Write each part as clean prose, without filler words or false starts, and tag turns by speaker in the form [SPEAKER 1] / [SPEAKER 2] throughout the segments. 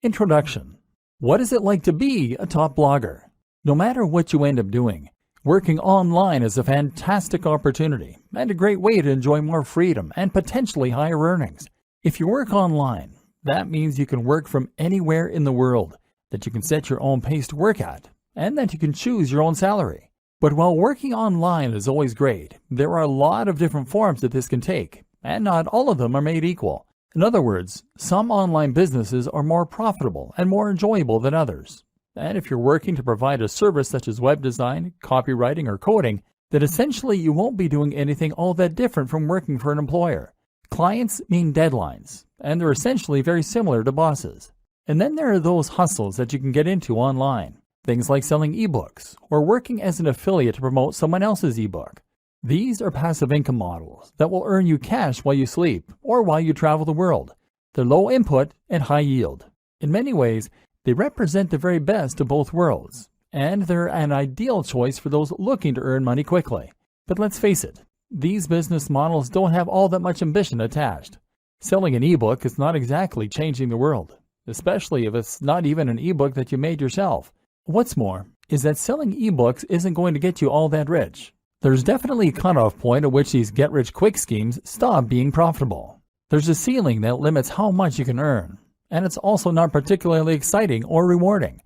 [SPEAKER 1] Introduction. What is it like to be a top blogger? No matter what you end up doing, working online is a fantastic opportunity and a great way to enjoy more freedom and potentially higher earnings. If you work online, that means you can work from anywhere in the world, that you can set your own pace to work at, and that you can choose your own salary. But while working online is always great, there are a lot of different forms that this can take, and not all of them are made equal. In other words, some online businesses are more profitable and more enjoyable than others. And if you're working to provide a service such as web design, copywriting, or coding, then essentially you won't be doing anything all that different from working for an employer. Clients mean deadlines, and they're essentially very similar to bosses. And then there are those hustles that you can get into online. Things like selling ebooks or working as an affiliate to promote someone else's ebook. These are passive income models that will earn you cash while you sleep or while you travel the world. They're low input and high yield. In many ways, they represent the very best of both worlds, and they're an ideal choice for those looking to earn money quickly. But let's face it, these business models don't have all that much ambition attached. Selling an ebook is not exactly changing the world, especially if it's not even an ebook that you made yourself. What's more is that selling ebooks isn't going to get you all that rich. There's definitely a cutoff point at which these get-rich-quick schemes stop being profitable. There's a ceiling that limits how much you can earn, and it's also not particularly exciting or rewarding.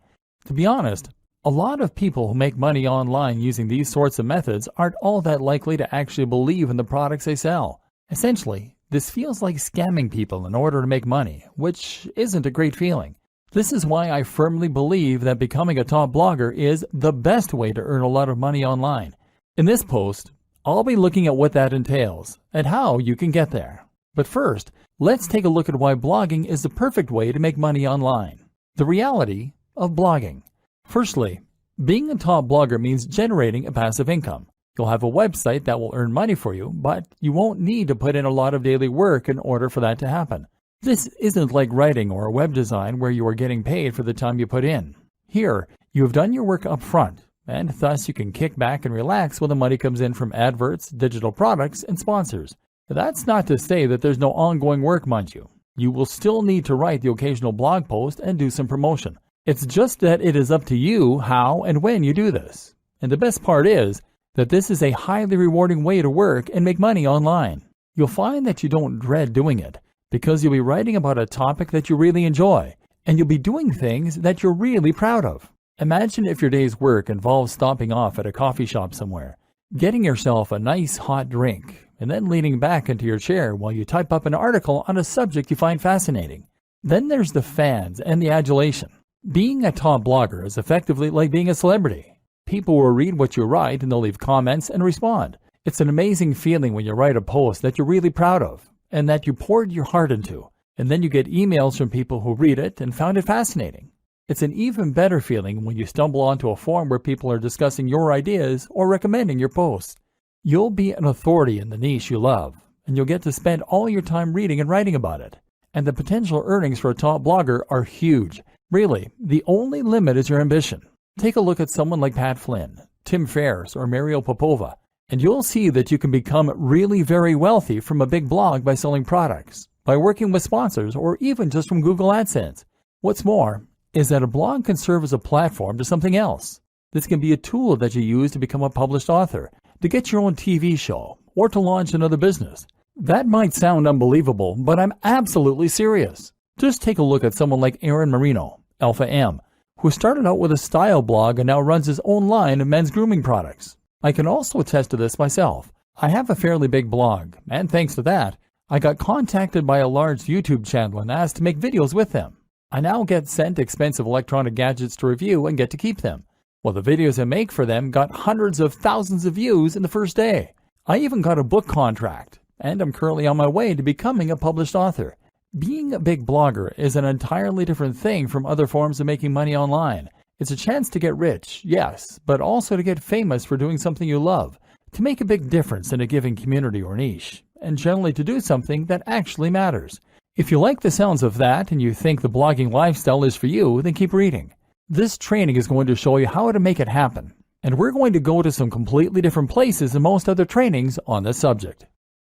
[SPEAKER 1] To be honest, a lot of people who make money online using these sorts of methods aren't all that likely to actually believe in the products they sell. Essentially, this feels like scamming people in order to make money, which isn't a great feeling. This is why I firmly believe that becoming a top blogger is the best way to earn a lot of money online. In this post, I'll be looking at what that entails and how you can get there. But first, let's take a look at why blogging is the perfect way to make money online. The reality of blogging. Firstly, being a top blogger means generating a passive income. You'll have a website that will earn money for you, but you won't need to put in a lot of daily work in order for that to happen. This isn't like writing or web design where you are getting paid for the time you put in. Here, you have done your work up front, and thus you can kick back and relax when the money comes in from adverts, digital products, and sponsors. That's not to say that there's no ongoing work, mind you. You will still need to write the occasional blog post and do some promotion. It's just that it is up to you how and when you do this. And the best part is that this is a highly rewarding way to work and make money online. You'll find that you don't dread doing it, because you'll be writing about a topic that you really enjoy, and you'll be doing things that you're really proud of. Imagine if your day's work involves stopping off at a coffee shop somewhere, getting yourself a nice hot drink, and then leaning back into your chair while you type up an article on a subject you find fascinating. Then there's the fans and the adulation. Being a top blogger is effectively like being a celebrity. People will read what you write and they'll leave comments and respond. It's an amazing feeling when you write a post that you're really proud of and that you poured your heart into, and then you get emails from people who read it and found it fascinating. It's an even better feeling when you stumble onto a forum where people are discussing your ideas or recommending your posts. You'll be an authority in the niche you love, and you'll get to spend all your time reading and writing about it. And the potential earnings for a top blogger are huge. Really, the only limit is your ambition. Take a look at someone like Pat Flynn, Tim Ferriss, or Mario Popova, and you'll see that you can become really very wealthy from a big blog by selling products, by working with sponsors, or even just from Google AdSense. What's more is that a blog can serve as a platform to something else. This can be a tool that you use to become a published author, to get your own TV show, or to launch another business. That might sound unbelievable, but I'm absolutely serious. Just take a look at someone like Aaron Marino, Alpha M, who started out with a style blog and now runs his own line of men's grooming products. I can also attest to this myself. I have a fairly big blog, and thanks to that, I got contacted by a large YouTube channel and asked to make videos with them. I now get sent expensive electronic gadgets to review and get to keep them. Well, the videos I make for them got hundreds of thousands of views in the first day. I even got a book contract, and I'm currently on my way to becoming a published author. Being a big blogger is an entirely different thing from other forms of making money online. It's a chance to get rich, yes, but also to get famous for doing something you love, to make a big difference in a given community or niche, and generally to do something that actually matters. If you like the sounds of that and you think the blogging lifestyle is for you, then keep reading. This training is going to show you how to make it happen, and we're going to go to some completely different places than most other trainings on this subject.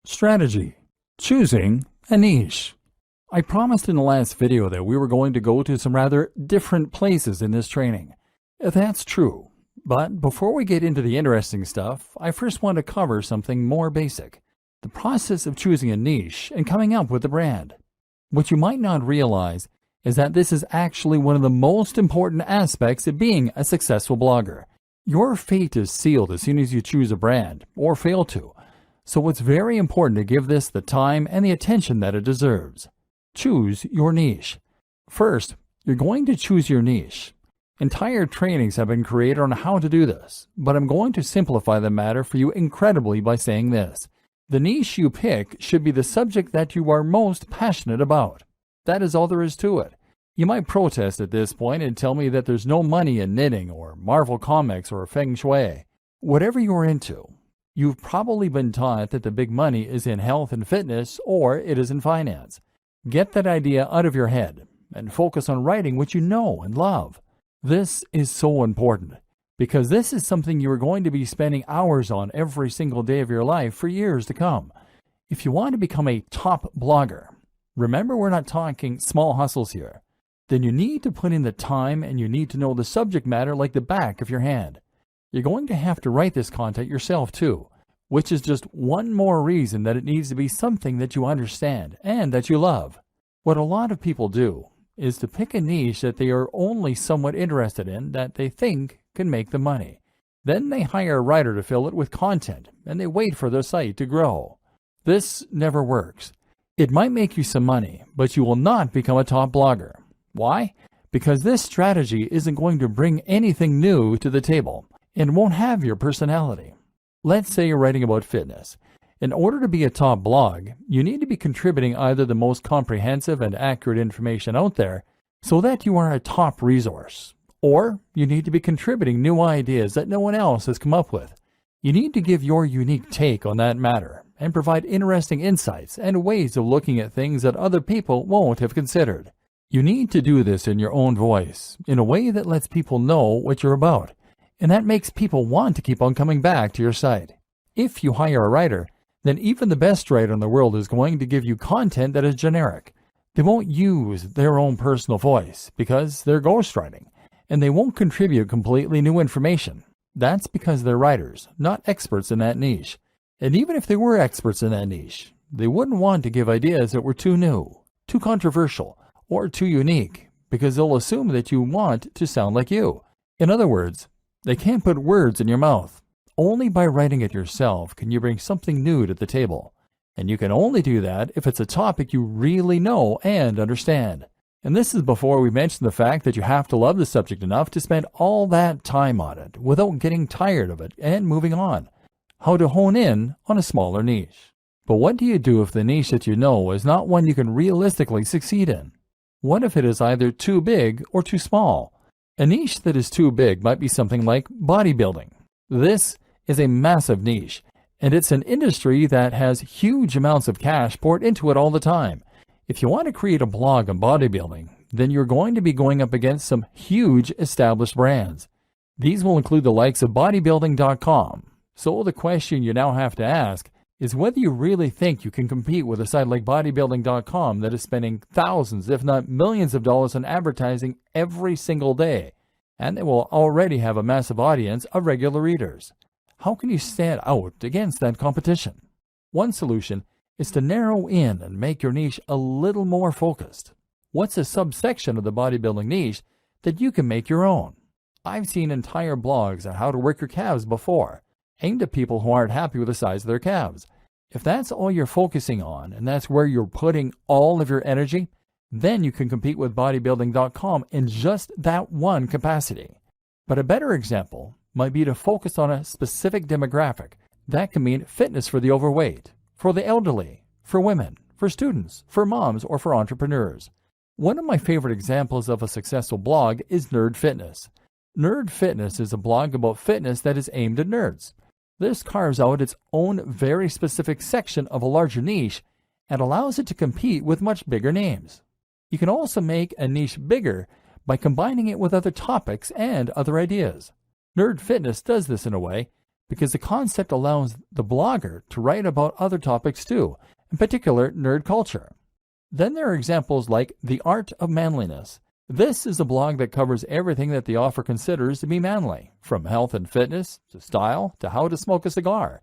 [SPEAKER 1] Strategy. Choosing a niche. I promised in the last video that we were going to go to some rather different places in this training. That's true, but before we get into the interesting stuff, I first want to cover something more basic: the process of choosing a niche and coming up with a brand. What you might not realize is that this is actually one of the most important aspects of being a successful blogger. Your fate is sealed as soon as you choose a brand, or fail to, so it's very important to give this the time and the attention that it deserves. Choose your niche. First, you're going to choose your niche. Entire trainings have been created on how to do this, but I'm going to simplify the matter for you incredibly by saying this: the niche you pick should be the subject that you are most passionate about. That is all there is to it. You might protest at this point and tell me that there's no money in knitting or Marvel Comics or Feng Shui. Whatever you're into, you've probably been taught that the big money is in health and fitness, or it is in finance. Get that idea out of your head and focus on writing what you know and love. This is so important because this is something you are going to be spending hours on every single day of your life for years to come. If you want to become a top blogger, remember we're not talking small hustles here, then you need to put in the time and you need to know the subject matter like the back of your hand. You're going to have to write this content yourself too, which is just one more reason that it needs to be something that you understand and that you love. What a lot of people do is to pick a niche that they are only somewhat interested in that they think can make them money. Then they hire a writer to fill it with content and they wait for their site to grow. This never works. It might make you some money, but you will not become a top blogger. Why? Because this strategy isn't going to bring anything new to the table and won't have your personality. Let's say you're writing about fitness. In order to be a top blog, you need to be contributing either the most comprehensive and accurate information out there so that you are a top resource, or you need to be contributing new ideas that no one else has come up with. You need to give your unique take on that matter and provide interesting insights and ways of looking at things that other people won't have considered. You need to do this in your own voice, in a way that lets people know what you're about, and that makes people want to keep on coming back to your site. If you hire a writer, then even the best writer in the world is going to give you content that is generic. They won't use their own personal voice because they're ghostwriting, and they won't contribute completely new information. That's because they're writers, not experts in that niche. And even if they were experts in that niche, they wouldn't want to give ideas that were too new, too controversial, or too unique, because they'll assume that you want to sound like you. In other words, they can't put words in your mouth. Only by writing it yourself can you bring something new to the table. And you can only do that if it's a topic you really know and understand. And this is before we mention the fact that you have to love the subject enough to spend all that time on it without getting tired of it and moving on. How to hone in on a smaller niche. But what do you do if the niche that you know is not one you can realistically succeed in? What if it is either too big or too small? A niche that is too big might be something like bodybuilding. This is a massive niche, and it's an industry that has huge amounts of cash poured into it all the time. If you want to create a blog on bodybuilding, then you're going to be going up against some huge established brands. These will include the likes of bodybuilding.com. So the question you now have to ask is whether you really think you can compete with a site like bodybuilding.com that is spending thousands, if not millions of dollars on advertising every single day, and they will already have a massive audience of regular readers. How can you stand out against that competition? One solution is to narrow in and make your niche a little more focused. What's a subsection of the bodybuilding niche that you can make your own? I've seen entire blogs on how to work your calves before, aimed at people who aren't happy with the size of their calves. If that's all you're focusing on and that's where you're putting all of your energy, then you can compete with bodybuilding.com in just that one capacity. But a better example might be to focus on a specific demographic. That can mean fitness for the overweight, for the elderly, for women, for students, for moms, or for entrepreneurs. One of my favorite examples of a successful blog is Nerd Fitness. Nerd Fitness is a blog about fitness that is aimed at nerds. This carves out its own very specific section of a larger niche and allows it to compete with much bigger names. You can also make a niche bigger by combining it with other topics and other ideas. Nerd Fitness does this in a way because the concept allows the blogger to write about other topics too, in particular nerd culture. Then there are examples like The Art of Manliness. This is a blog that covers everything that the author considers to be manly, from health and fitness, to style, to how to smoke a cigar.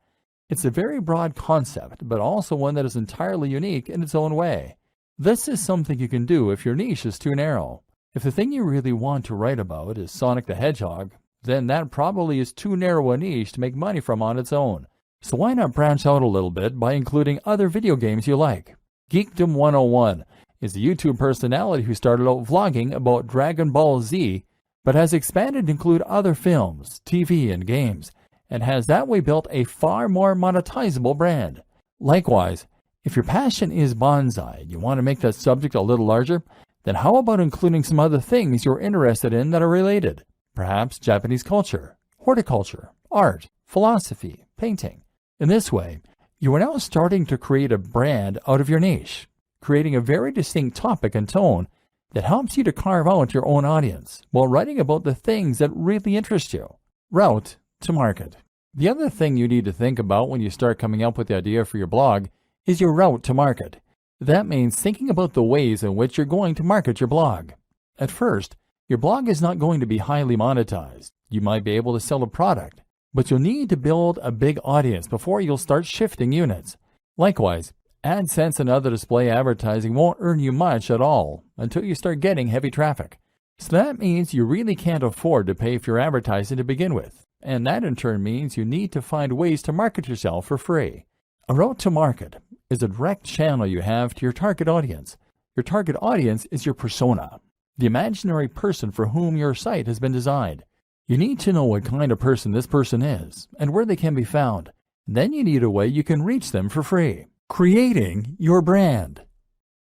[SPEAKER 1] It's a very broad concept, but also one that is entirely unique in its own way. This is something you can do if your niche is too narrow. If the thing you really want to write about is Sonic the Hedgehog, then that probably is too narrow a niche to make money from on its own. So why not branch out a little bit by including other video games you like? Geekdom 101 is a YouTube personality who started out vlogging about Dragon Ball Z, but has expanded to include other films, TV, and games, and has that way built a far more monetizable brand. Likewise, if your passion is bonsai and you want to make that subject a little larger, then how about including some other things you're interested in that are related? Perhaps Japanese culture, horticulture, art, philosophy, painting. In this way, you are now starting to create a brand out of your niche, creating a very distinct topic and tone that helps you to carve out your own audience while writing about the things that really interest you. Route to market. The other thing you need to think about when you start coming up with the idea for your blog is your route to market. That means thinking about the ways in which you're going to market your blog. At first, your blog is not going to be highly monetized. You might be able to sell a product, but you'll need to build a big audience before you'll start shifting units. Likewise, AdSense and other display advertising won't earn you much at all until you start getting heavy traffic. So that means you really can't afford to pay for your advertising to begin with, and that in turn means you need to find ways to market yourself for free. A route to market is a direct channel you have to your target audience. Your target audience is your persona, the imaginary person for whom your site has been designed. You need to know what kind of person this person is and where they can be found. Then you need a way you can reach them for free. Creating your brand.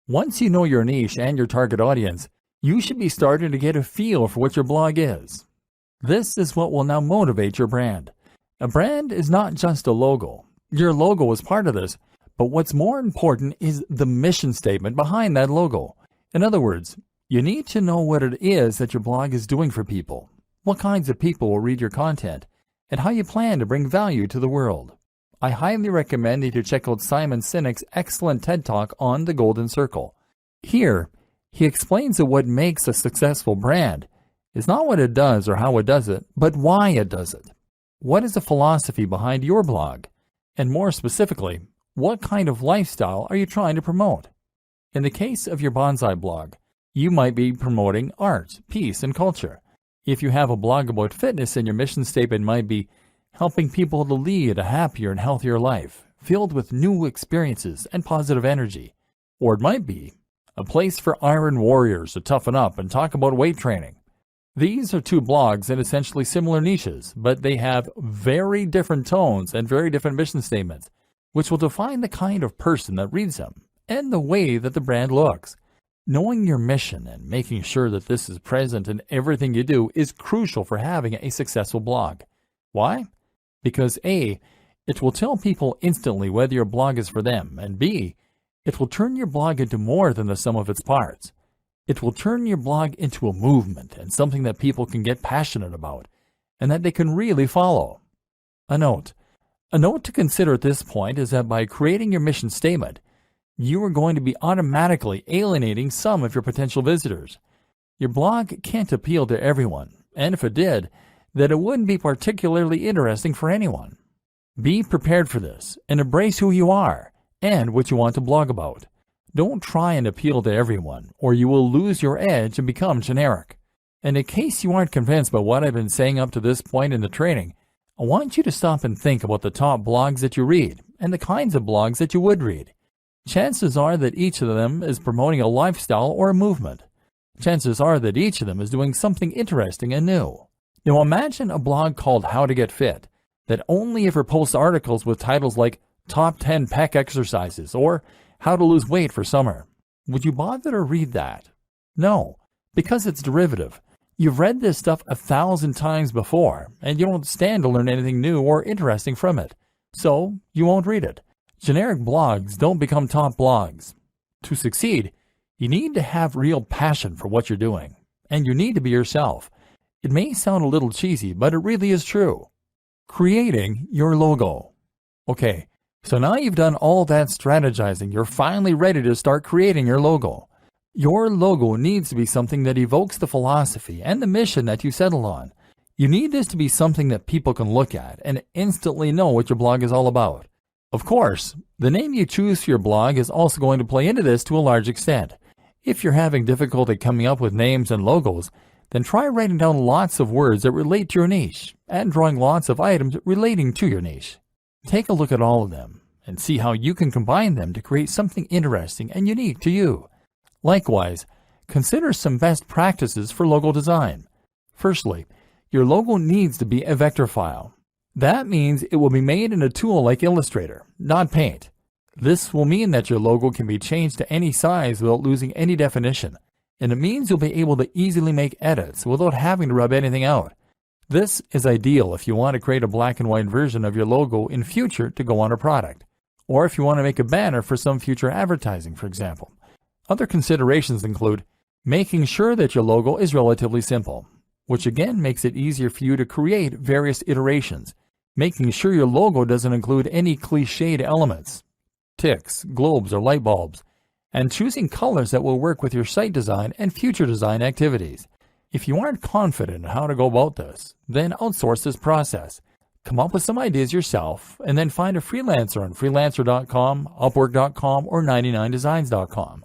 [SPEAKER 1] Once you know your niche and your target audience, you should be starting to get a feel for what your blog is. This is what will now motivate your brand. A brand is not just a logo. Your logo is part of this, but what's more important is the mission statement behind that logo. In other words, you need to know what it is that your blog is doing for people, what kinds of people will read your content, and how you plan to bring value to the world. I highly recommend that you check out Simon Sinek's excellent TED Talk on the Golden Circle. Here, he explains that what makes a successful brand is not what it does or how it does it, but why it does it. What is the philosophy behind your blog? And more specifically, what kind of lifestyle are you trying to promote? In the case of your bonsai blog, you might be promoting art, peace, and culture. If you have a blog about fitness, then your mission statement might be helping people to lead a happier and healthier life, filled with new experiences and positive energy. Or it might be a place for iron warriors to toughen up and talk about weight training. These are two blogs in essentially similar niches, but they have very different tones and very different mission statements, which will define the kind of person that reads them and the way that the brand looks. Knowing your mission and making sure that this is present in everything you do is crucial for having a successful blog. Why? Because A, it will tell people instantly whether your blog is for them, and B, it will turn your blog into more than the sum of its parts. It will turn your blog into a movement and something that people can get passionate about and that they can really follow. A note to consider at this point is that by creating your mission statement, you are going to be automatically alienating some of your potential visitors. Your blog can't appeal to everyone, and if it did, then it wouldn't be particularly interesting for anyone. Be prepared for this and embrace who you are and what you want to blog about. Don't try and appeal to everyone, or you will lose your edge and become generic. And in case you aren't convinced by what I've been saying up to this point in the training, I want you to stop and think about the top blogs that you read and the kinds of blogs that you would read. Chances are that each of them is promoting a lifestyle or a movement. Chances are that each of them is doing something interesting and new. Now imagine a blog called How to Get Fit that only ever posts articles with titles like Top 10 Pec Exercises or How to Lose Weight for Summer. Would you bother to read that? No, because it's derivative. You've read this stuff 1,000 times before, and you don't stand to learn anything new or interesting from it. So you won't read it. Generic blogs don't become top blogs. To succeed, you need to have real passion for what you're doing, and you need to be yourself. It may sound a little cheesy, but it really is true. Creating your logo. Okay, So now you've done all that strategizing, you're finally ready to start creating your logo. Your logo needs to be something that evokes the philosophy and the mission that you settle on. You need this to be something that people can look at and instantly know what your blog is all about. Of course, the name you choose for your blog is also going to play into this to a large extent. If you're having difficulty coming up with names and logos, then try writing down lots of words that relate to your niche and drawing lots of items relating to your niche. Take a look at all of them and see how you can combine them to create something interesting and unique to you. Likewise, consider some best practices for logo design. Firstly, your logo needs to be a vector file. That means it will be made in a tool like Illustrator, not Paint. This will mean that your logo can be changed to any size without losing any definition, and it means you'll be able to easily make edits without having to rub anything out. This is ideal if you want to create a black and white version of your logo in future to go on a product, or if you want to make a banner for some future advertising, for example. Other considerations include making sure that your logo is relatively simple, which again makes it easier for you to create various iterations, making sure your logo doesn't include any cliched elements, ticks, globes, or light bulbs, and choosing colors that will work with your site design and future design activities. If you aren't confident in how to go about this, then outsource this process. Come up with some ideas yourself, and then find a freelancer on freelancer.com, upwork.com, or 99designs.com.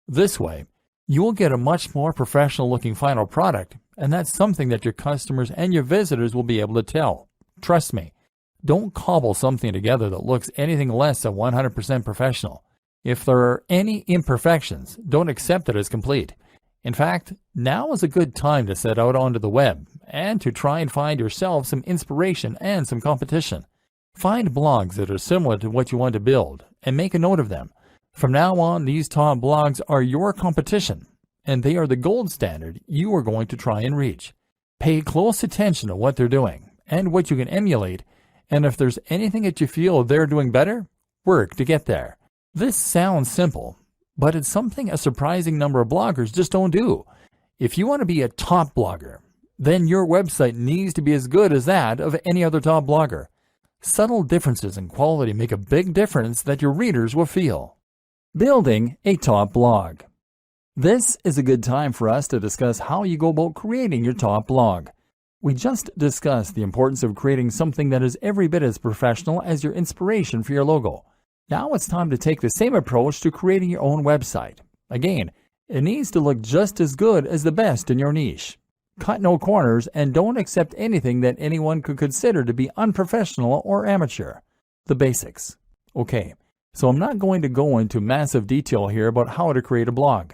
[SPEAKER 1] This way, you will get a much more professional-looking final product, and that's something that your customers and your visitors will be able to tell. Trust me, don't cobble something together that looks anything less than 100% professional. If there are any imperfections, don't accept it as complete. In fact, now is a good time to set out onto the web and to try and find yourself some inspiration and some competition. Find blogs that are similar to what you want to build and make a note of them. From now on, these top blogs are your competition, and they are the gold standard you are going to try and reach. Pay close attention to what they're doing and what you can emulate, and if there's anything that you feel they're doing better, work to get there. This sounds simple, but it's something a surprising number of bloggers just don't do. If you want to be a top blogger, then your website needs to be as good as that of any other top blogger. Subtle differences in quality make a big difference that your readers will feel. Building a top blog. This is a good time for us to discuss how you go about creating your top blog. We just discussed the importance of creating something that is every bit as professional as your inspiration for your logo. Now it's time to take the same approach to creating your own website. Again, it needs to look just as good as the best in your niche. Cut no corners and don't accept anything that anyone could consider to be unprofessional or amateur. The basics. Okay, so I'm not going to go into massive detail here about how to create a blog.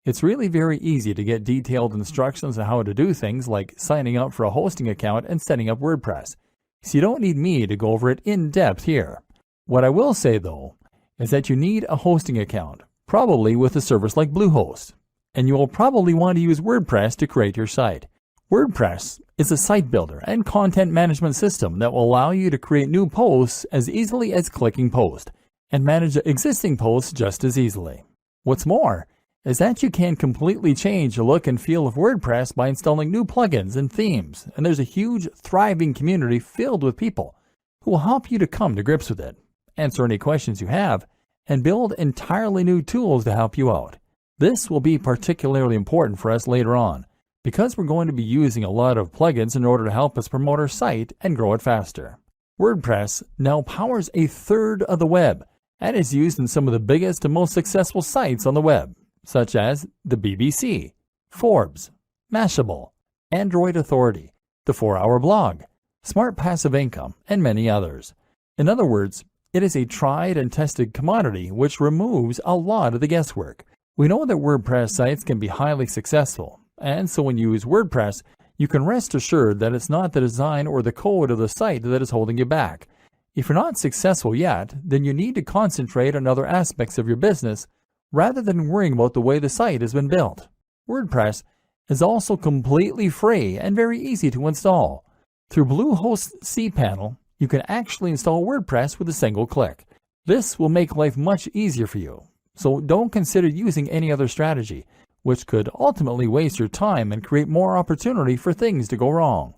[SPEAKER 1] It's really very easy to get detailed instructions on how to do things like signing up for a hosting account and setting up WordPress. So you don't need me to go over it in depth here. What I will say though, is that you need a hosting account, probably with a service like Bluehost, and you will probably want to use WordPress to create your site. WordPress is a site builder and content management system that will allow you to create new posts as easily as clicking post, and manage existing posts just as easily. What's more, is that you can completely change the look and feel of WordPress by installing new plugins and themes, and there's a huge, thriving community filled with people who will help you to come to grips with it, answer any questions you have, and build entirely new tools to help you out. This will be particularly important for us later on, because we're going to be using a lot of plugins in order to help us promote our site and grow it faster. WordPress now powers a third of the web, and is used in some of the biggest and most successful sites on the web, such as the BBC, Forbes, Mashable, Android Authority, the 4-Hour Blog, Smart Passive Income, and many others. In other words, it is a tried and tested commodity which removes a lot of the guesswork. We know that WordPress sites can be highly successful, and so when you use WordPress, you can rest assured that it's not the design or the code of the site that is holding you back. If you're not successful yet, then you need to concentrate on other aspects of your business rather than worrying about the way the site has been built. WordPress is also completely free and very easy to install. Through Bluehost's cPanel, you can actually install WordPress with a single click. This will make life much easier for you, so don't consider using any other strategy, which could ultimately waste your time and create more opportunity for things to go wrong.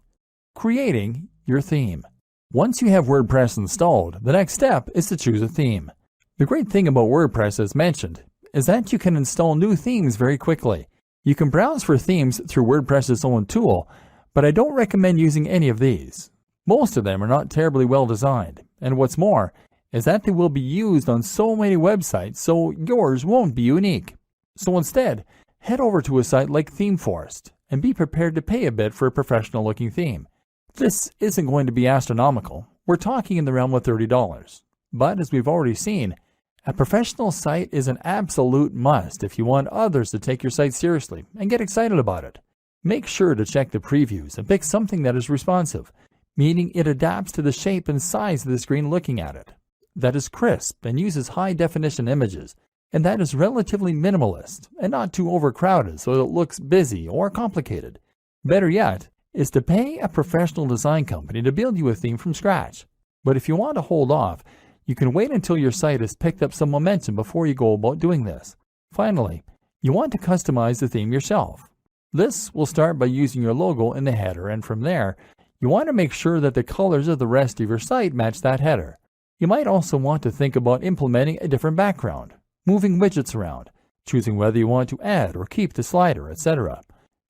[SPEAKER 1] Creating your theme. Once you have WordPress installed, the next step is to choose a theme. The great thing about WordPress, as mentioned, is that you can install new themes very quickly. You can browse for themes through WordPress's own tool, but I don't recommend using any of these. Most of them are not terribly well designed, and what's more is that they will be used on so many websites, so yours won't be unique. So instead, head over to a site like ThemeForest and be prepared to pay a bit for a professional-looking theme. This isn't going to be astronomical. We're talking in the realm of $30. But as we've already seen, a professional site is an absolute must if you want others to take your site seriously and get excited about it. Make sure to check the previews and pick something that is responsive, meaning it adapts to the shape and size of the screen looking at it, that is crisp and uses high-definition images, and that is relatively minimalist and not too overcrowded so it looks busy or complicated. Better yet is to pay a professional design company to build you a theme from scratch. But if you want to hold off, you can wait until your site has picked up some momentum before you go about doing this. Finally, you want to customize the theme yourself. This will start by using your logo in the header, and from there, you want to make sure that the colors of the rest of your site match that header. You might also want to think about implementing a different background, moving widgets around, choosing whether you want to add or keep the slider, etc.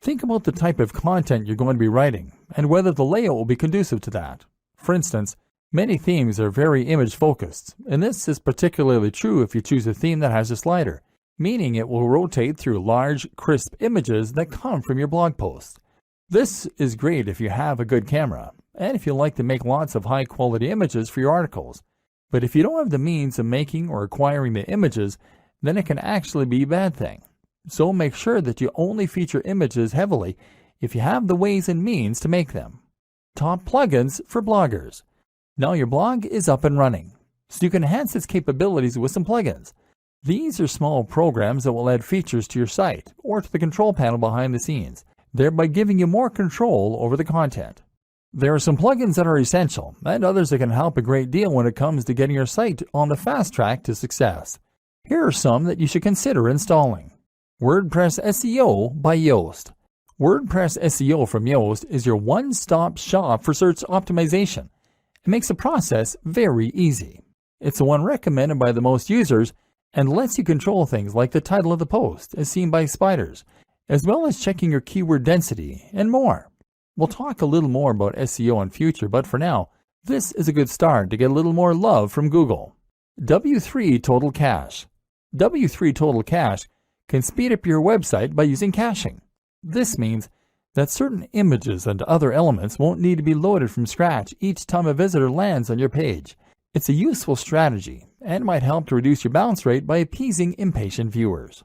[SPEAKER 1] Think about the type of content you're going to be writing and whether the layout will be conducive to that. For instance, many themes are very image-focused, and this is particularly true if you choose a theme that has a slider, meaning it will rotate through large, crisp images that come from your blog post. This is great if you have a good camera, and if you like to make lots of high-quality images for your articles. But if you don't have the means of making or acquiring the images, then it can actually be a bad thing. So make sure that you only feature images heavily if you have the ways and means to make them. Top plugins for bloggers. Now your blog is up and running, so you can enhance its capabilities with some plugins. These are small programs that will add features to your site or to the control panel behind the scenes, thereby giving you more control over the content. There are some plugins that are essential and others that can help a great deal when it comes to getting your site on the fast track to success. Here are some that you should consider installing. WordPress SEO by Yoast. WordPress SEO from Yoast is your one-stop shop for search optimization. It makes the process very easy. It's the one recommended by the most users and lets you control things like the title of the post as seen by spiders, as well as checking your keyword density and more. We'll talk a little more about SEO in future, but for now, this is a good start to get a little more love from Google. W3 Total Cache. W3 Total Cache can speed up your website by using caching. This means that certain images and other elements won't need to be loaded from scratch each time a visitor lands on your page. It's a useful strategy and might help to reduce your bounce rate by appeasing impatient viewers.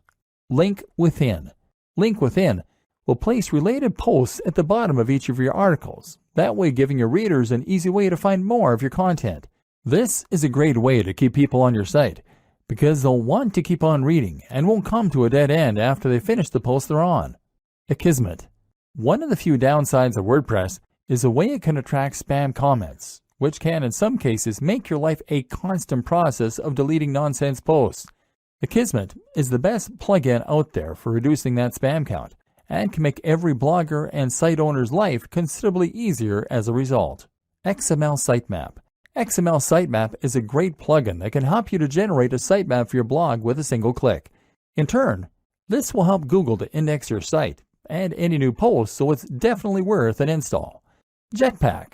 [SPEAKER 1] Link Within. Link Within will place related posts at the bottom of each of your articles, that way giving your readers an easy way to find more of your content. This is a great way to keep people on your site, because they'll want to keep on reading and won't come to a dead end after they finish the post they're on. Akismet. One of the few downsides of WordPress is the way it can attract spam comments, which can in some cases make your life a constant process of deleting nonsense posts. Akismet is the best plugin out there for reducing that spam count and can make every blogger and site owner's life considerably easier as a result. XML Sitemap. XML Sitemap is a great plugin that can help you to generate a sitemap for your blog with a single click. In turn, this will help Google to index your site and any new posts, so it's definitely worth an install. Jetpack.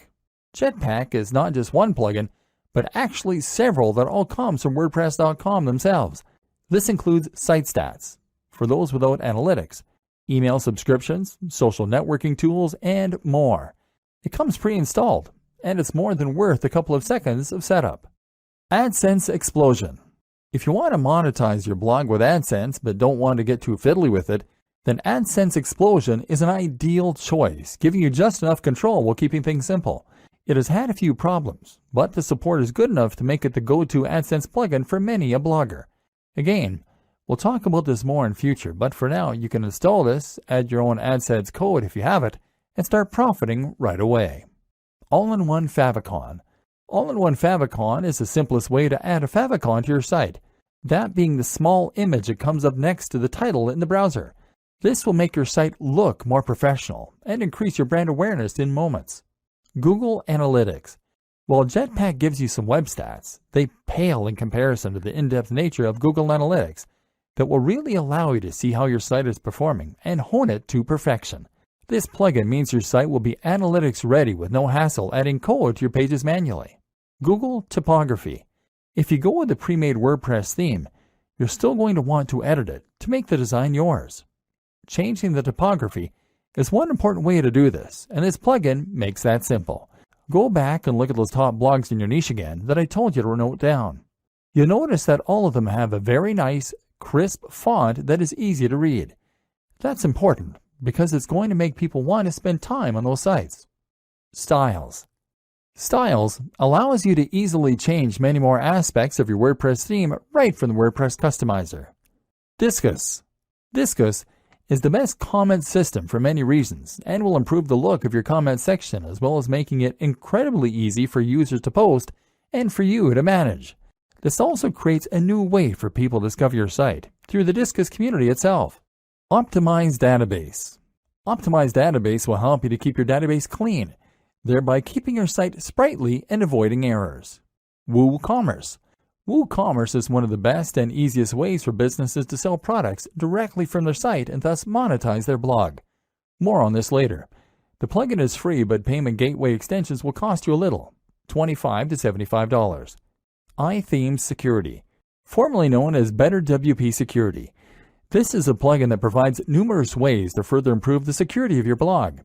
[SPEAKER 1] Jetpack is not just one plugin, but actually several that all come from WordPress.com themselves. This includes site stats, for those without analytics, email subscriptions, social networking tools, and more. It comes pre-installed, and it's more than worth a couple of seconds of setup. AdSense Explosion. If you want to monetize your blog with AdSense but don't want to get too fiddly with it, then AdSense Explosion is an ideal choice, giving you just enough control while keeping things simple. It has had a few problems, but the support is good enough to make it the go-to AdSense plugin for many a blogger. Again, we'll talk about this more in future, but for now you can install this, add your own AdSense code if you have it, and start profiting right away. All-in-one favicon. All-in-one favicon is the simplest way to add a favicon to your site, that being the small image that comes up next to the title in the browser. This will make your site look more professional and increase your brand awareness in moments. Google Analytics. While Jetpack gives you some web stats, they pale in comparison to the in-depth nature of Google Analytics that will really allow you to see how your site is performing and hone it to perfection. This plugin means your site will be analytics ready with no hassle adding code to your pages manually. Google Typography. If you go with the pre-made WordPress theme, you're still going to want to edit it to make the design yours. Changing the typography is one important way to do this, and this plugin makes that simple. Go back and look at those top blogs in your niche again that I told you to note down. You'll notice that all of them have a very nice, crisp font that is easy to read. That's important because it's going to make people want to spend time on those sites. Styles. Styles allows you to easily change many more aspects of your WordPress theme right from the WordPress customizer. Disqus. Disqus is the best comment system for many reasons and will improve the look of your comment section as well as making it incredibly easy for users to post and for you to manage. This also creates a new way for people to discover your site through the Disqus community itself. Optimize Database. Optimize Database will help you to keep your database clean, thereby keeping your site sprightly and avoiding errors. WooCommerce. WooCommerce is one of the best and easiest ways for businesses to sell products directly from their site and thus monetize their blog. More on this later. The plugin is free, but payment gateway extensions will cost you a little, $25 to $75. iThemes Security, formerly known as Better WP Security. This is a plugin that provides numerous ways to further improve the security of your blog,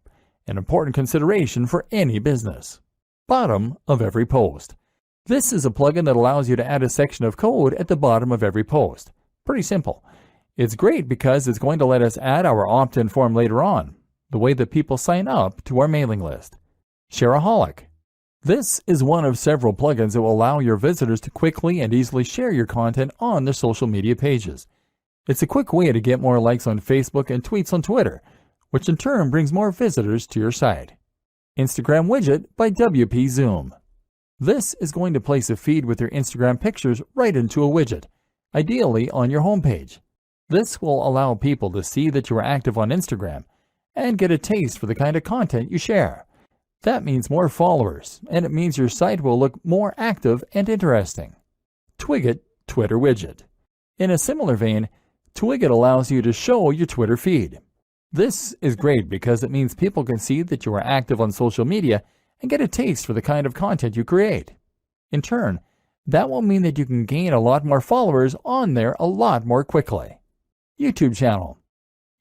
[SPEAKER 1] an important consideration for any business. Bottom of every post. This is a plugin that allows you to add a section of code at the bottom of every post. Pretty simple. It's great because it's going to let us add our opt-in form later on, the way that people sign up to our mailing list. Shareaholic. This is one of several plugins that will allow your visitors to quickly and easily share your content on their social media pages. It's a quick way to get more likes on Facebook and tweets on Twitter, which in turn brings more visitors to your site. Instagram Widget by WP Zoom. This is going to place a feed with your Instagram pictures right into a widget, ideally on your homepage. This will allow people to see that you are active on Instagram and get a taste for the kind of content you share. That means more followers, and it means your site will look more active and interesting. Twigget Twitter Widget. In a similar vein, Twigget allows you to show your Twitter feed. This is great because it means people can see that you are active on social media and get a taste for the kind of content you create. In turn, that will mean that you can gain a lot more followers on there a lot more quickly. YouTube Channel.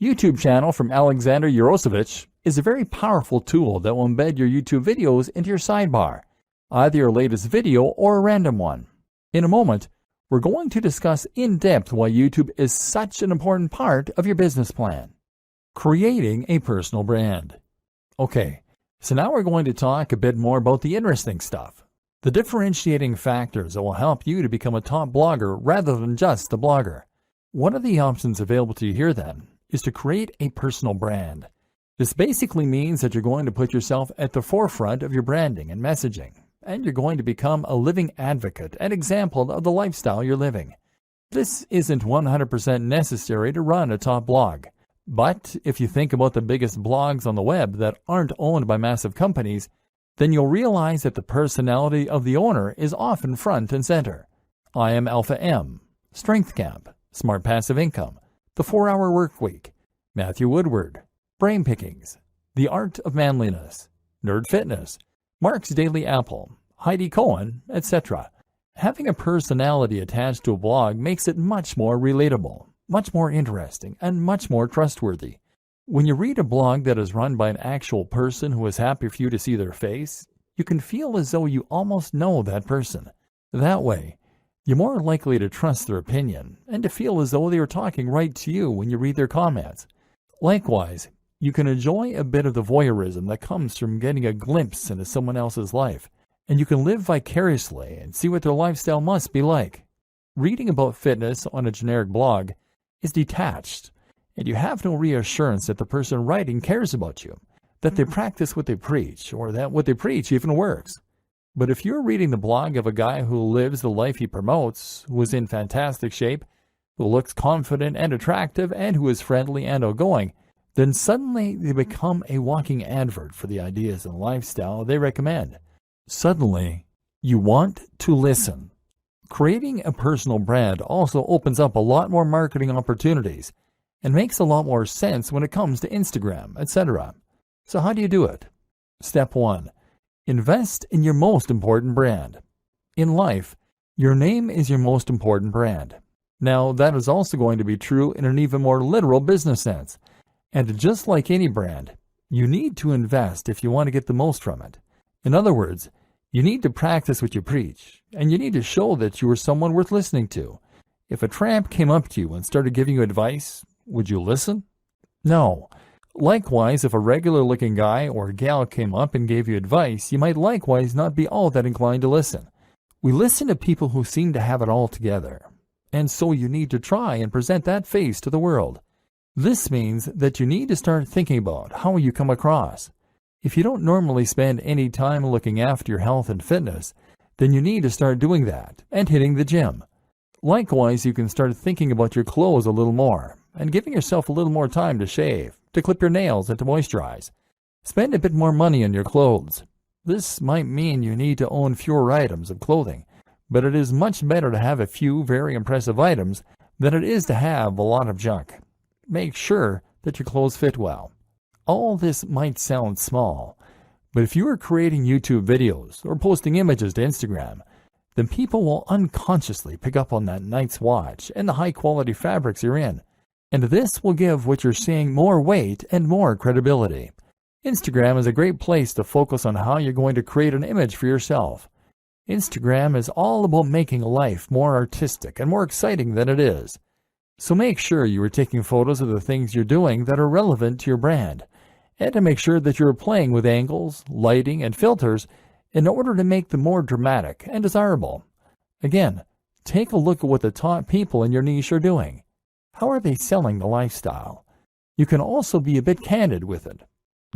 [SPEAKER 1] YouTube Channel from Alexander Yarosevich is a very powerful tool that will embed your YouTube videos into your sidebar, either your latest video or a random one. In a moment, we're going to discuss in depth why YouTube is such an important part of your business plan. Creating a personal brand. Okay, so now we're going to talk a bit more about the interesting stuff, the differentiating factors that will help you to become a top blogger rather than just a blogger. One of the options available to you here then is to create a personal brand. This basically means that you're going to put yourself at the forefront of your branding and messaging, and you're going to become a living advocate and example of the lifestyle you're living. This isn't 100% necessary to run a top blog, but if you think about the biggest blogs on the web that aren't owned by massive companies, then you'll realize that the personality of the owner is often front and center. I Am Alpha M, Strength Camp, Smart Passive Income, The 4-Hour Workweek, Matthew Woodward, Brain Pickings, The Art of Manliness, Nerd Fitness, Mark's Daily Apple, Heidi Cohen, etc. Having a personality attached to a blog makes it much more relatable, much more interesting, and much more trustworthy. When you read a blog that is run by an actual person who is happy for you to see their face, you can feel as though you almost know that person. That way, you're more likely to trust their opinion and to feel as though they are talking right to you when you read their comments. Likewise, you can enjoy a bit of the voyeurism that comes from getting a glimpse into someone else's life, and you can live vicariously and see what their lifestyle must be like. Reading about fitness on a generic blog is detached, and you have no reassurance that the person writing cares about you, that they practice what they preach, or that what they preach even works. But if you're reading the blog of a guy who lives the life he promotes, who is in fantastic shape, who looks confident and attractive, and who is friendly and outgoing, then suddenly they become a walking advert for the ideas and lifestyle they recommend. Suddenly, You want to listen. Creating a personal brand also opens up a lot more marketing opportunities and makes a lot more sense when it comes to Instagram, etc. So how do you do it? Step 1. Invest in your most important brand. In life, your name is your most important brand. Now, that is also going to be true in an even more literal business sense. And just like any brand, you need to invest if you want to get the most from it. In other words, you need to practice what you preach, and you need to show that you are someone worth listening to. If a tramp came up to you and started giving you advice, would you listen? No. Likewise, if a regular-looking guy or gal came up and gave you advice, you might likewise not be all that inclined to listen. We listen to people who seem to have it all together, and so you need to try and present that face to the world. This means that you need to start thinking about how you come across. If you don't normally spend any time looking after your health and fitness, then you need to start doing that and hitting the gym. Likewise, you can start thinking about your clothes a little more and giving yourself a little more time to shave, to clip your nails, and to moisturize. Spend a bit more money on your clothes. This might mean you need to own fewer items of clothing, but it is much better to have a few very impressive items than it is to have a lot of junk. Make sure that your clothes fit well. All this might sound small, but if you are creating YouTube videos or posting images to Instagram, then people will unconsciously pick up on that nice watch and the high-quality fabrics you're in, and this will give what you're saying more weight and more credibility. Instagram is a great place to focus on how you're going to create an image for yourself. Instagram is all about making life more artistic and more exciting than it is. So make sure you are taking photos of the things you're doing that are relevant to your brand, and to make sure that you're playing with angles, lighting, and filters in order to make them more dramatic and desirable. Again, take a look at what the top people in your niche are doing. How are they selling the lifestyle? You can also be a bit candid with it.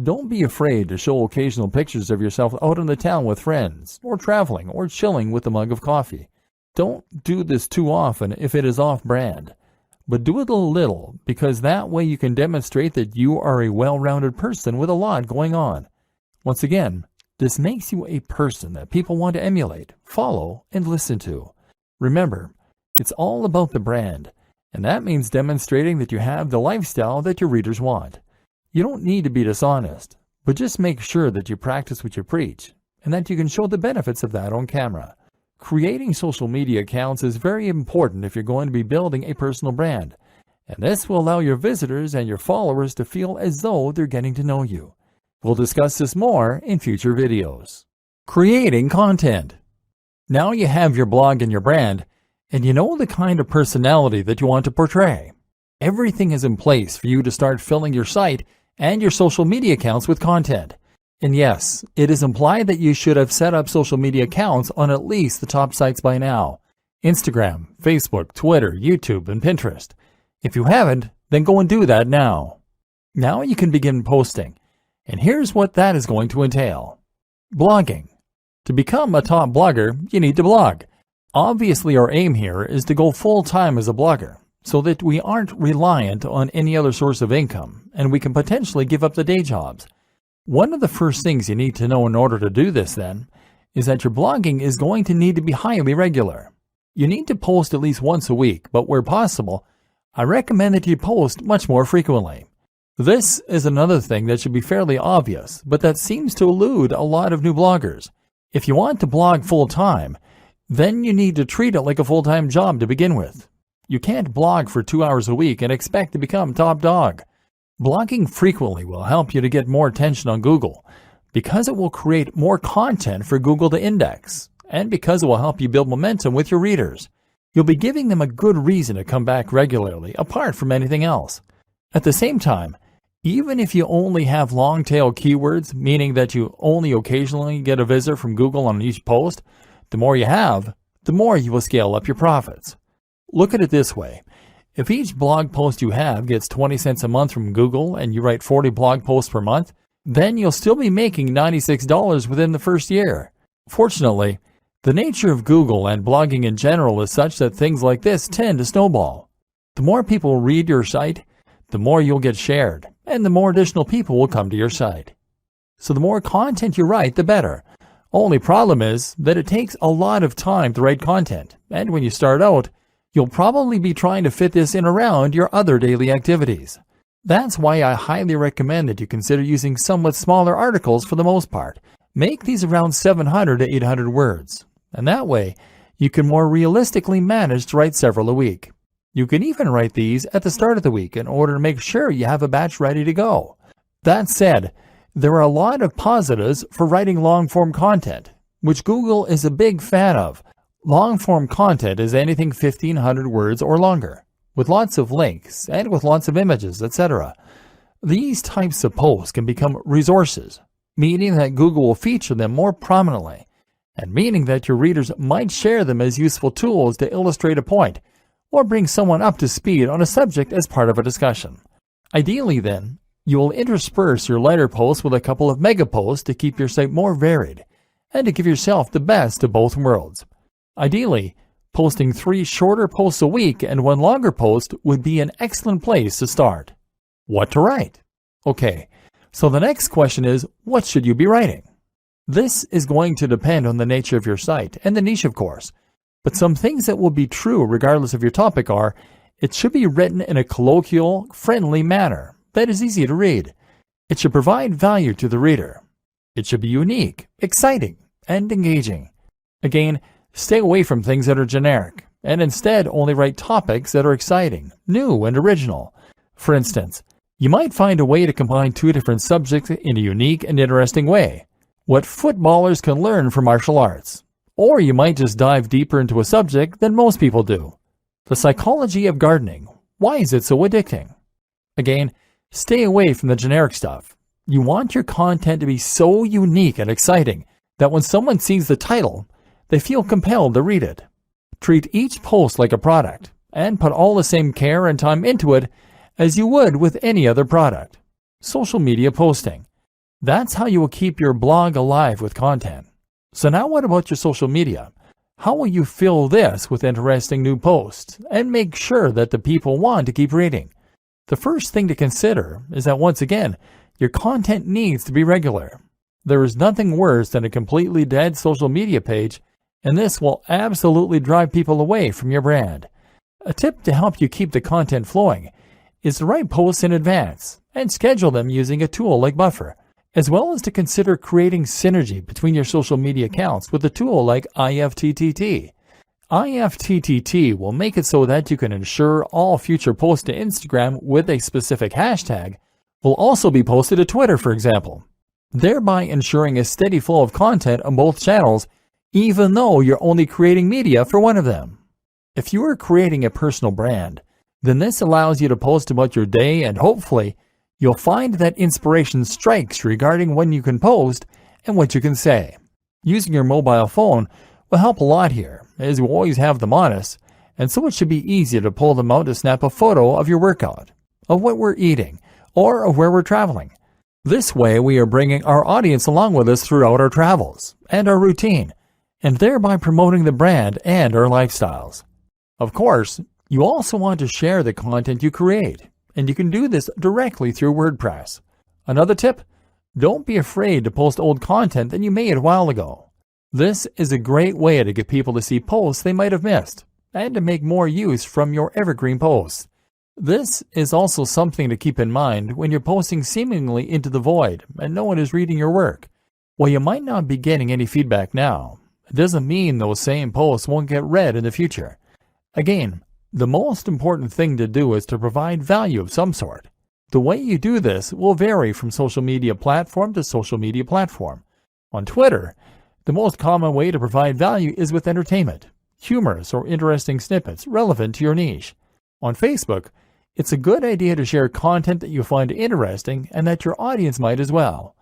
[SPEAKER 1] Don't be afraid to show occasional pictures of yourself out in the town with friends, or traveling, or chilling with a mug of coffee. Don't do this too often if it is off-brand. But do it a little, because that way you can demonstrate that you are a well-rounded person with a lot going on. Once again, this makes you a person that people want to emulate, follow, and listen to. Remember, it's all about the brand, and that means demonstrating that you have the lifestyle that your readers want. You don't need to be dishonest, but just make sure that you practice what you preach, and that you can show the benefits of that on camera. Creating social media accounts is very important if you're going to be building a personal brand, and this will allow your visitors and your followers to feel as though they're getting to know you. We'll discuss this more in future videos. Creating content. Now you have your blog and your brand, and you know the kind of personality that you want to portray. Everything is in place for you to start filling your site and your social media accounts with content. And yes, it is implied that you should have set up social media accounts on at least the top sites by now: Instagram, Facebook, Twitter, YouTube, and Pinterest. If you haven't, then go and do that now. Now you can begin posting, and here's what that is going to entail. Blogging. To become a top blogger, you need to blog. Obviously, our aim here is to go full-time as a blogger, so that we aren't reliant on any other source of income, and we can potentially give up the day jobs. One of the first things you need to know in order to do this, then, is that your blogging is going to need to be highly regular. You need to post at least once a week, but where possible, I recommend that you post much more frequently. This is another thing that should be fairly obvious, but that seems to elude a lot of new bloggers. If you want to blog full-time, then you need to treat it like a full-time job to begin with. You can't blog for 2 hours a week and expect to become top dog. Blogging frequently will help you to get more attention on Google, because it will create more content for Google to index, and because it will help you build momentum with your readers. You'll be giving them a good reason to come back regularly, apart from anything else. At the same time, even if you only have long-tail keywords, meaning that you only occasionally get a visitor from Google on each post, the more you have, the more you will scale up your profits. Look at it this way. If each blog post you have gets 20 cents a month from Google and you write 40 blog posts per month, then you'll still be making $96 within the first year. Fortunately, the nature of Google and blogging in general is such that things like this tend to snowball. The more people read your site, the more you'll get shared, and the more additional people will come to your site. So the more content you write, the better. Only problem is that it takes a lot of time to write content, and when you start out, you'll probably be trying to fit this in around your other daily activities. That's why I highly recommend that you consider using somewhat smaller articles for the most part. Make these around 700 to 800 words, and that way you can more realistically manage to write several a week. You can even write these at the start of the week in order to make sure you have a batch ready to go. That said, there are a lot of positives for writing long-form content, which Google is a big fan of. Long-form content is anything 1,500 words or longer, with lots of links and with lots of images, etc. These types of posts can become resources, meaning that Google will feature them more prominently, and meaning that your readers might share them as useful tools to illustrate a point or bring someone up to speed on a subject as part of a discussion. Ideally, then, you will intersperse your lighter posts with a couple of mega posts to keep your site more varied and to give yourself the best of both worlds. Ideally, posting 3 shorter posts a week and 1 longer post would be an excellent place to start. What to write? Okay, so the next question is, what should you be writing? This is going to depend on the nature of your site and the niche, of course, but some things that will be true regardless of your topic are, it should be written in a colloquial, friendly manner that is easy to read. It should provide value to the reader. It should be unique, exciting, and engaging. Again, stay away from things that are generic, and instead only write topics that are exciting, new, and original. For instance, you might find a way to combine 2 different subjects in a unique and interesting way. What footballers can learn from martial arts. Or you might just dive deeper into a subject than most people do. The psychology of gardening. Why is it so addicting? Again, stay away from the generic stuff. You want your content to be so unique and exciting that when someone sees the title, they feel compelled to read it. Treat each post like a product and put all the same care and time into it as you would with any other product. Social media posting. That's how you will keep your blog alive with content. So now what about your social media? How will you fill this with interesting new posts and make sure that the people want to keep reading? The first thing to consider is that once again, your content needs to be regular. There is nothing worse than a completely dead social media page, and this will absolutely drive people away from your brand. A tip to help you keep the content flowing is to write posts in advance and schedule them using a tool like Buffer, as well as to consider creating synergy between your social media accounts with a tool like IFTTT. IFTTT will make it so that you can ensure all future posts to Instagram with a specific hashtag will also be posted to Twitter, for example, thereby ensuring a steady flow of content on both channels, even though you're only creating media for one of them. If you are creating a personal brand, then this allows you to post about your day, and hopefully you'll find that inspiration strikes regarding when you can post and what you can say. Using your mobile phone will help a lot here, as you always have them on us, and so it should be easy to pull them out to snap a photo of your workout, of what we're eating, or of where we're traveling. This way we are bringing our audience along with us throughout our travels and our routine, and thereby promoting the brand and our lifestyles. Of course, you also want to share the content you create, and you can do this directly through WordPress. Another tip, don't be afraid to post old content that you made a while ago. This is a great way to get people to see posts they might have missed, and to make more use from your evergreen posts. This is also something to keep in mind when you're posting seemingly into the void and no one is reading your work. While you might not be getting any feedback now, it doesn't mean those same posts won't get read in the future. Again, the most important thing to do is to provide value of some sort. The way you do this will vary from social media platform to social media platform. On Twitter, the most common way to provide value is with entertainment, humorous or interesting snippets relevant to your niche. On Facebook, it's a good idea to share content that you find interesting and that your audience might as well.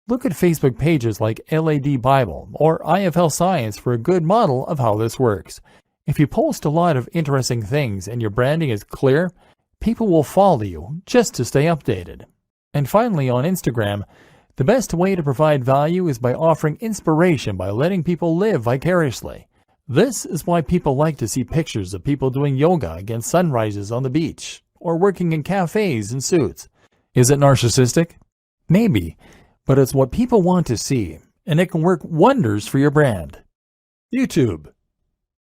[SPEAKER 1] Look at Facebook pages like LAD Bible or IFL Science for a good model of how this works. If you post a lot of interesting things and your branding is clear, people will follow you just to stay updated. And finally, on Instagram, the best way to provide value is by offering inspiration by letting people live vicariously. This is why people like to see pictures of people doing yoga against sunrises on the beach or working in cafes in suits. Is it narcissistic? Maybe, but it's what people want to see, and it can work wonders for your brand. YouTube.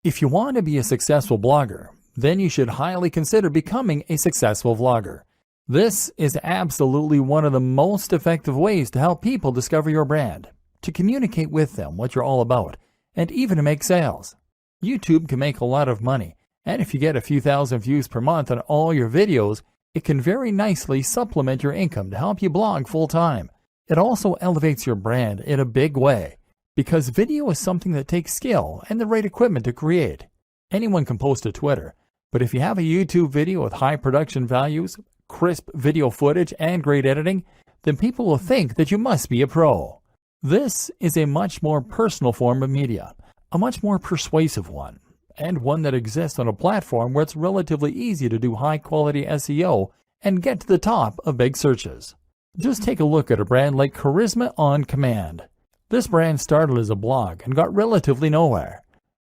[SPEAKER 1] If you want to be a successful blogger, then you should highly consider becoming a successful vlogger. This is absolutely one of the most effective ways to help people discover your brand, to communicate with them what you're all about, and even to make sales. YouTube can make a lot of money, and if you get a few thousand views per month on all your videos, it can very nicely supplement your income to help you blog full-time. It also elevates your brand in a big way, because video is something that takes skill and the right equipment to create. Anyone can post to Twitter, but if you have a YouTube video with high production values, crisp video footage, and great editing, then people will think that you must be a pro. This is a much more personal form of media, a much more persuasive one, and one that exists on a platform where it's relatively easy to do high-quality SEO and get to the top of big searches. Just take a look at a brand like Charisma on Command. This brand started as a blog and got relatively nowhere.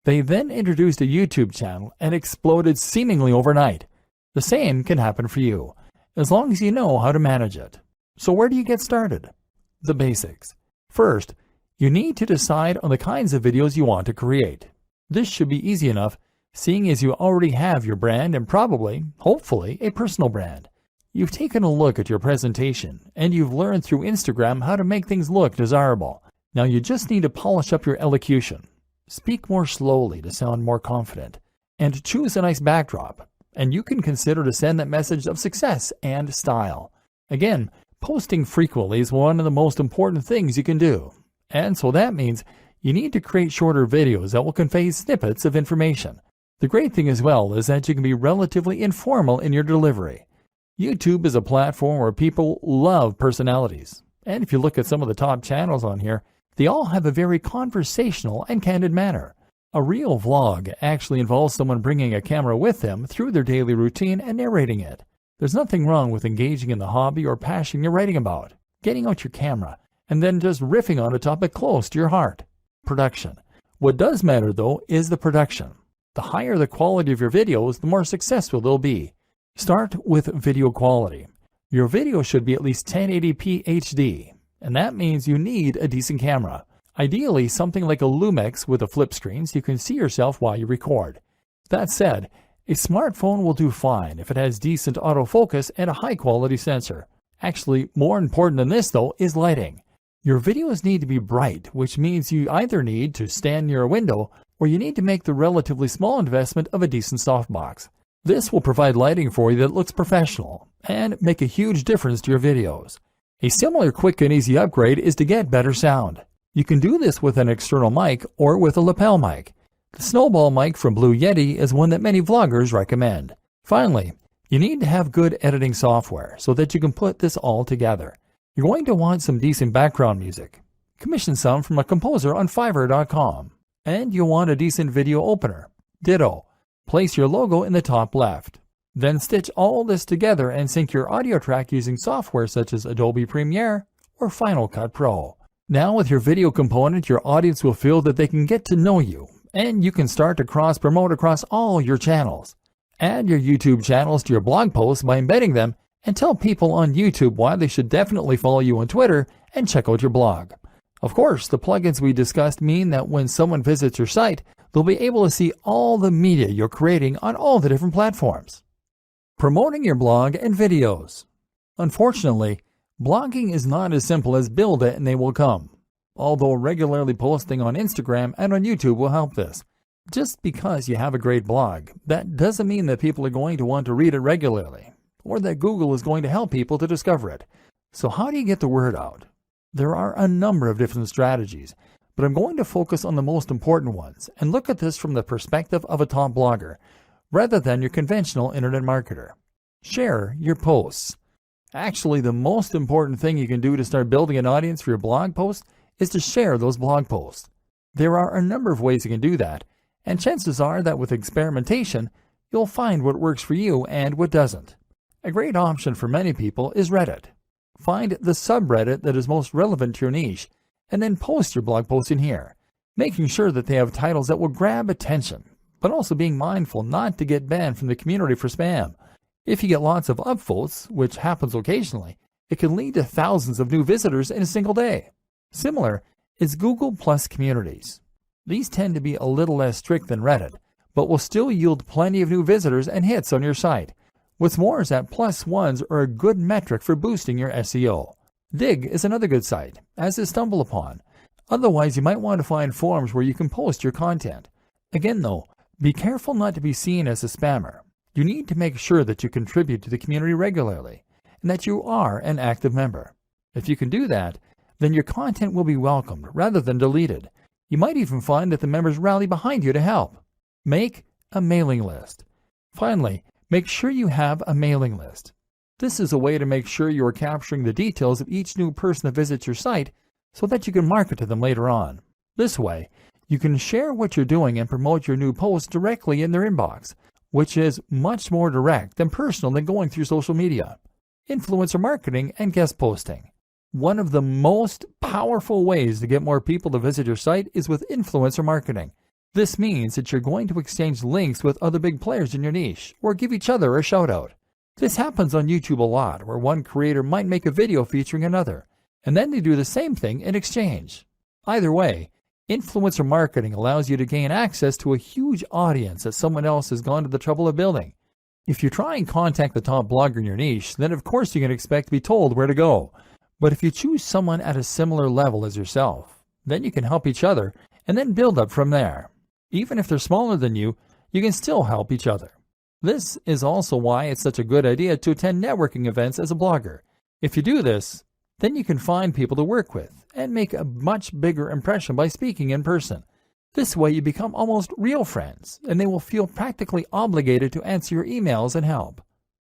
[SPEAKER 1] They then introduced a YouTube channel and exploded seemingly overnight. The same can happen for you, as long as you know how to manage it. So where do you get started? The basics. First, you need to decide on the kinds of videos you want to create. This should be easy enough, seeing as you already have your brand and probably, hopefully, a personal brand. You've taken a look at your presentation, and you've learned through Instagram how to make things look desirable. Now you just need to polish up your elocution. Speak more slowly to sound more confident, and choose a nice backdrop, and you can consider to send that message of success and style. Again, posting frequently is one of the most important things you can do, and so that means you need to create shorter videos that will convey snippets of information. The great thing as well is that you can be relatively informal in your delivery. YouTube is a platform where people love personalities, and if you look at some of the top channels on here, they all have a very conversational and candid manner. A real vlog actually involves someone bringing a camera with them through their daily routine and narrating it. There's nothing wrong with engaging in the hobby or passion you're writing about, getting out your camera, and then just riffing on a topic close to your heart. Production. What does matter, though, is the production. The higher the quality of your videos, the more successful they'll be. Start with video quality. Your video should be at least 1080p HD, and that means you need a decent camera. Ideally, something like a Lumix with a flip screen so you can see yourself while you record. That said, a smartphone will do fine if it has decent autofocus and a high-quality sensor. Actually, more important than this, though, is lighting. Your videos need to be bright, which means you either need to stand near a window or you need to make the relatively small investment of a decent softbox. This will provide lighting for you that looks professional and make a huge difference to your videos. A similar quick and easy upgrade is to get better sound. You can do this with an external mic or with a lapel mic. The Snowball mic from Blue Yeti is one that many vloggers recommend. Finally, you need to have good editing software so that you can put this all together. You're going to want some decent background music. Commission some from a composer on Fiverr.com. And you'll want a decent video opener. Ditto. Place your logo in the top left. Then stitch all this together and sync your audio track using software such as Adobe Premiere or Final Cut Pro. Now with your video component, your audience will feel that they can get to know you, and you can start to cross-promote across all your channels. Add your YouTube channels to your blog posts by embedding them, and tell people on YouTube why they should definitely follow you on Twitter and check out your blog. Of course, the plugins we discussed mean that when someone visits your site, they'll be able to see all the media you're creating on all the different platforms. Promoting your blog and videos. Unfortunately, blogging is not as simple as build it and they will come. Although regularly posting on Instagram and on YouTube will help this. Just because you have a great blog, that doesn't mean that people are going to want to read it regularly, or that Google is going to help people to discover it. So how do you get the word out? There are a number of different strategies, but I'm going to focus on the most important ones and look at this from the perspective of a top blogger, rather than your conventional internet marketer. Share your posts. Actually, the most important thing you can do to start building an audience for your blog posts is to share those blog posts. There are a number of ways you can do that, and chances are that with experimentation, you'll find what works for you and what doesn't. A great option for many people is Reddit. Find the subreddit that is most relevant to your niche, and then post your blog posts in here, making sure that they have titles that will grab attention, but also being mindful not to get banned from the community for spam. If you get lots of upvotes, which happens occasionally, it can lead to thousands of new visitors in a single day. Similar, is Google Plus communities. These tend to be a little less strict than Reddit, but will still yield plenty of new visitors and hits on your site. What's more is that plus ones are a good metric for boosting your SEO. Dig is another good site, as is StumbleUpon. Otherwise, you might want to find forums where you can post your content. Again though, be careful not to be seen as a spammer. You need to make sure that you contribute to the community regularly, and that you are an active member. If you can do that, then your content will be welcomed rather than deleted. You might even find that the members rally behind you to help. Make a mailing list. Finally, make sure you have a mailing list. This is a way to make sure you are capturing the details of each new person that visits your site so that you can market to them later on. This way, you can share what you're doing and promote your new posts directly in their inbox, which is much more direct and personal than going through social media. Influencer marketing and guest posting. One of the most powerful ways to get more people to visit your site is with influencer marketing. This means that you're going to exchange links with other big players in your niche, or give each other a shout out. This happens on YouTube a lot, where one creator might make a video featuring another, and then they do the same thing in exchange. Either way, influencer marketing allows you to gain access to a huge audience that someone else has gone to the trouble of building. If you try and contact the top blogger in your niche, then of course you can expect to be told where to go. But if you choose someone at a similar level as yourself, then you can help each other and then build up from there. Even if they're smaller than you can still help each other. This is also why it's such a good idea to attend networking events as a blogger. If you do this, then you can find people to work with and make a much bigger impression by speaking in person. This way you become almost real friends, and they will feel practically obligated to answer your emails and help.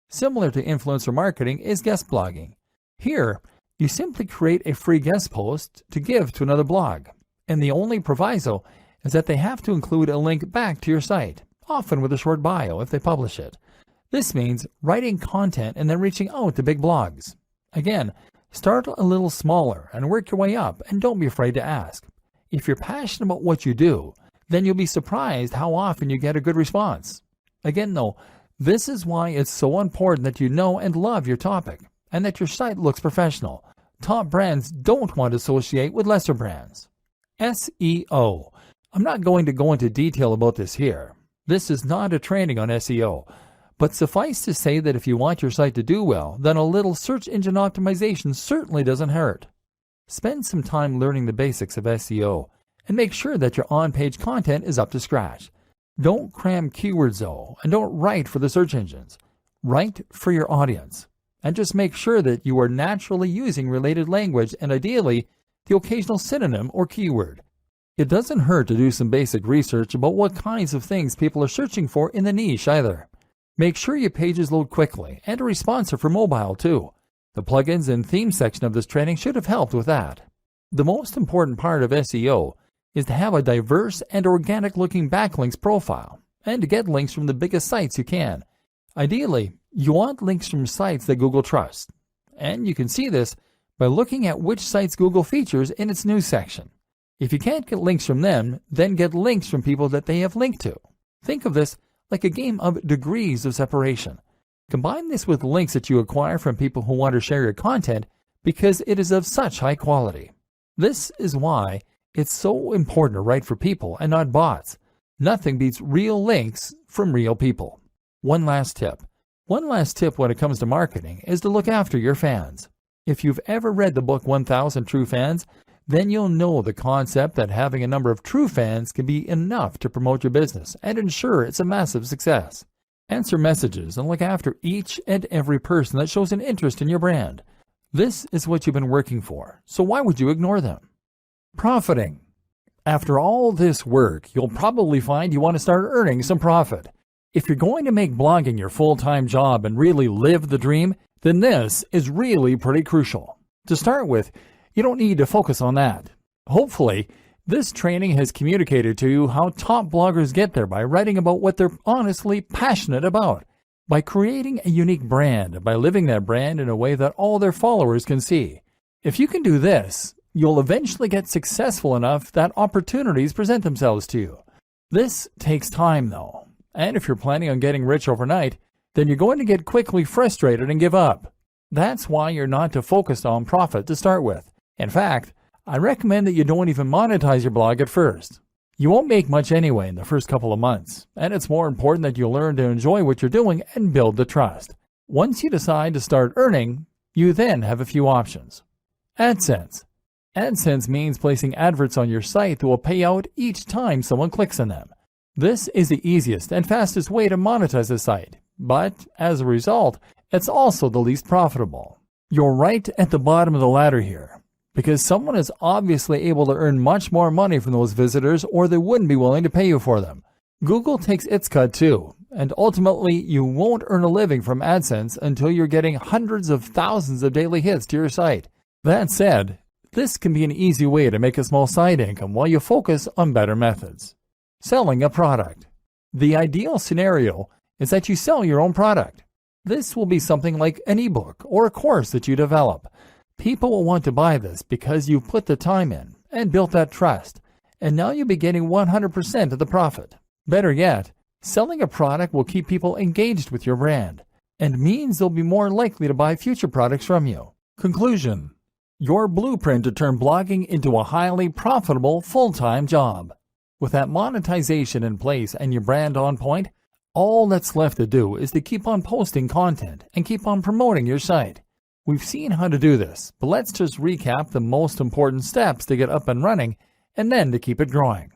[SPEAKER 1] Similar to influencer marketing is guest blogging. Here, you simply create a free guest post to give to another blog, and the only proviso is that they have to include a link back to your site, often with a short bio if they publish it. This means writing content and then reaching out to big blogs. Again, start a little smaller and work your way up, and don't be afraid to ask. If you're passionate about what you do, then you'll be surprised how often you get a good response. Again though, this is why it's so important that you know and love your topic, and that your site looks professional. Top brands don't want to associate with lesser brands. SEO. I'm not going to go into detail about this here. This is not a training on SEO. But suffice to say that if you want your site to do well, then a little search engine optimization certainly doesn't hurt. Spend some time learning the basics of SEO and make sure that your on-page content is up to scratch. Don't cram keywords though, and don't write for the search engines. Write for your audience. And just make sure that you are naturally using related language and ideally the occasional synonym or keyword. It doesn't hurt to do some basic research about what kinds of things people are searching for in the niche either. Make sure your pages load quickly and are responsive for mobile too. The plugins and theme section of this training should have helped with that. The most important part of SEO is to have a diverse and organic looking backlinks profile and to get links from the biggest sites you can. Ideally, you want links from sites that Google trusts, and you can see this by looking at which sites Google features in its news section. If you can't get links from them, then get links from people that they have linked to. Think of this like a game of degrees of separation. Combine this with links that you acquire from people who want to share your content because it is of such high quality. This is why it's so important to write for people and not bots. Nothing beats real links from real people. One last tip when it comes to marketing is to look after your fans. If you've ever read the book 1000 True Fans, then you'll know the concept that having a number of true fans can be enough to promote your business and ensure it's a massive success. Answer messages and look after each and every person that shows an interest in your brand. This is what you've been working for, so why would you ignore them? Profiting. After all this work, you'll probably find you want to start earning some profit. If you're going to make blogging your full-time job and really live the dream, then this is really pretty crucial. To start with, you don't need to focus on that. Hopefully, this training has communicated to you how top bloggers get there by writing about what they're honestly passionate about, by creating a unique brand, and by living that brand in a way that all their followers can see. If you can do this, you'll eventually get successful enough that opportunities present themselves to you. This takes time though, and if you're planning on getting rich overnight, then you're going to get quickly frustrated and give up. That's why you're not to focus on profit to start with. In fact, I recommend that you don't even monetize your blog at first. You won't make much anyway in the first couple of months, and it's more important that you learn to enjoy what you're doing and build the trust. Once you decide to start earning, you then have a few options. AdSense. AdSense means placing adverts on your site that will pay out each time someone clicks on them. This is the easiest and fastest way to monetize a site, but as a result, it's also the least profitable. You're right at the bottom of the ladder here, because someone is obviously able to earn much more money from those visitors or they wouldn't be willing to pay you for them. Google takes its cut too, and ultimately you won't earn a living from AdSense until you're getting hundreds of thousands of daily hits to your site. That said, this can be an easy way to make a small side income while you focus on better methods. Selling a product. The ideal scenario is that you sell your own product. This will be something like an ebook or a course that you develop. People will want to buy this because you've put the time in and built that trust, and now you'll be getting 100% of the profit. Better yet, selling a product will keep people engaged with your brand and means they'll be more likely to buy future products from you. Conclusion. Your blueprint to turn blogging into a highly profitable full-time job. With that monetization in place and your brand on point, all that's left to do is to keep on posting content and keep on promoting your site. We've seen how to do this, but let's just recap the most important steps to get up and running and then to keep it growing.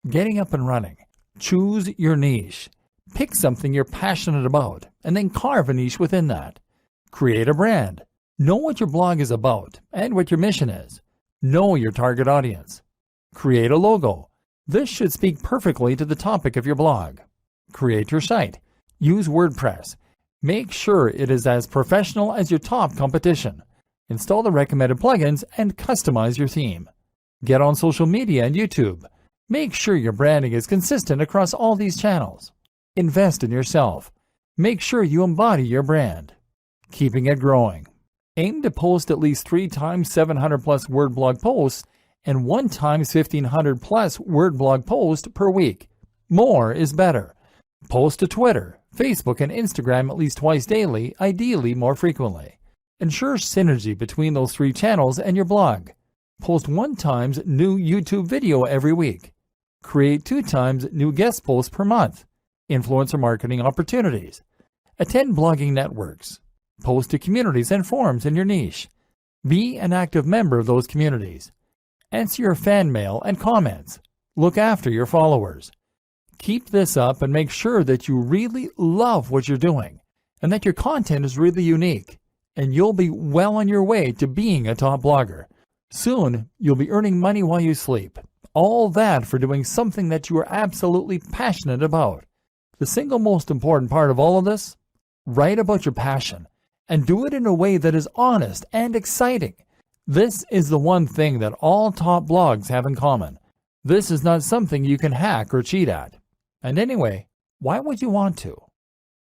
[SPEAKER 1] Getting up and running. Choose your niche. Pick something you're passionate about and then carve a niche within that. Create a brand. Know what your blog is about and what your mission is. Know your target audience. Create a logo. This should speak perfectly to the topic of your blog. Create your site. Use WordPress. Make sure it is as professional as your top competition. Install the recommended plugins and customize your theme. Get on social media and YouTube. Make sure your branding is consistent across all these channels. Invest in yourself. Make sure you embody your brand. Keeping it growing. Aim to post at least 3 times 700 plus word blog posts and 1 times 1500 plus word blog post per week. More is better. Post to Twitter, Facebook, and Instagram at least twice daily, ideally more frequently. Ensure synergy between those 3 channels and your blog. Post 1 times new YouTube video every week. Create 2 times new guest posts per month. Influencer marketing opportunities. Attend blogging networks. Post to communities and forums in your niche. Be an active member of those communities. Answer your fan mail and comments. Look after your followers. Keep this up and make sure that you really love what you're doing and that your content is really unique, and you'll be well on your way to being a top blogger. Soon, you'll be earning money while you sleep. All that for doing something that you are absolutely passionate about. The single most important part of all of this? Write about your passion and do it in a way that is honest and exciting. This is the one thing that all top blogs have in common. This is not something you can hack or cheat at. And anyway, why would you want to?